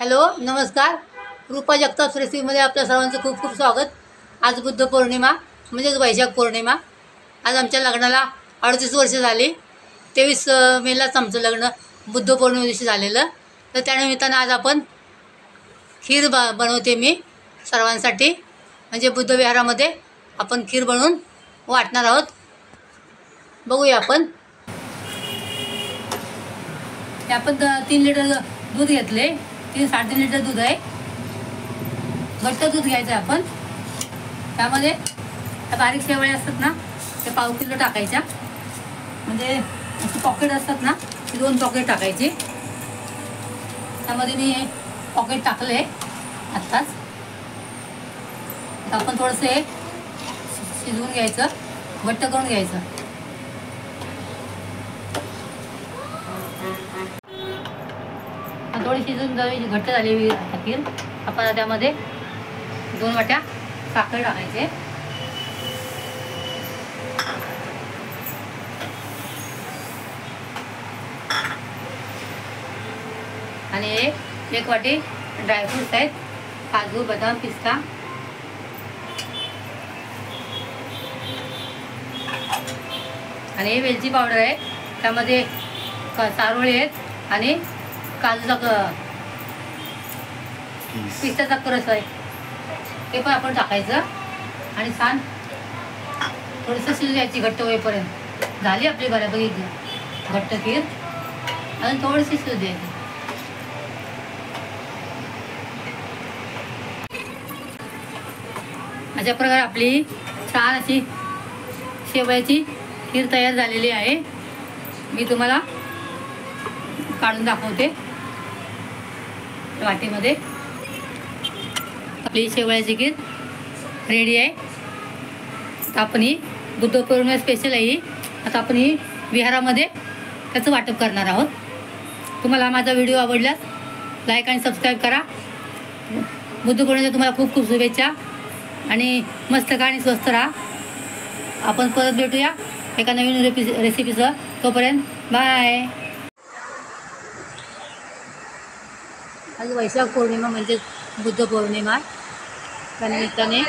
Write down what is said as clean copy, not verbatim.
Hello नमस्कार. रूपा जगताप रेसिपीमध्ये आपल्या सर्वांचं खूप खूप स्वागत. आज बुद्ध पौर्णिमा म्हणजेच वैशाख पौर्णिमा. आज आमच्या लग्नाला 38 वर्ष झाली. 23 मेलाच आमचं लग्न बुद्ध पौर्णिमे दिवशी झालेलं. तर त्यानिमित्तानं आज आपण खीर बनवते मी सर्वांसाठी. म्हणजे बुद्ध विहारामध्ये आपण खीर बनवून वाटणार आहोत. बघूया आपण. ते आपण 3 लिटर दूध घेतले. 3-3.5 लिटर दूध आहे. घट्ट दूध घ्यायचं आहे आपण. त्यामध्ये त्या बारीक शेवळ्या असतात ना, ते पाव किलो टाकायच्या. म्हणजे अशी पॉकेट असतात ना, ती 2 पॉकेट टाकायची. त्यामध्ये मी हे पॉकेट टाकलं आहे आत्ताच. तर आपण थोडंसं हे शिजवून घ्यायचं, घट्ट करून घ्यायचं. थोडी शिजून जावी, घट्ट झाली खीर. आपण त्यामध्ये 2 वाट्या साखर टाकायचे. आणि 1 वाटी ड्रायफ्रूट्स आहेत, काजू, बदाम, पिस्ता. आणि वेलची पावडर आहे. त्यामध्ये चारोळी आहेत आणि काजूचा पिस्त्याचा रस आहे, ते पण आपण टाकायचं. आणि छान थोडंसं शिजू द्यायची घट्ट होईपर्यंत. झाली आपली बऱ्यापैकी घट्ट खीर. अजून थोडीशी शिजू द्यायची. अशा प्रकारे आपली छान अशी शेवयाची खीर तयार झालेली आहे. मी तुम्हाला काढून दाखवते वाटीमध्ये. आपली शेवयाची खीर रेडी आहे. आता आपण ही बुद्ध पौर्णिमा स्पेशल आहे ही. आता आपण ही विहारामध्ये त्याचं वाटप करणार आहोत. तुम्हाला माझा व्हिडिओ आवडल्यास लाईक आणि सबस्क्राईब करा. बुद्ध पौर्णिमेच्या तुम्हाला खूप खूप शुभेच्छा. आणि मस्त खा आणि स्वस्थ राहा. आपण परत भेटूया एका नवीन रेसिपीसह. तोपर्यंत बाय. आज वैशाख पौर्णिमा म्हणजे बुद्ध पौर्णिमा. त्यानिमित्ताने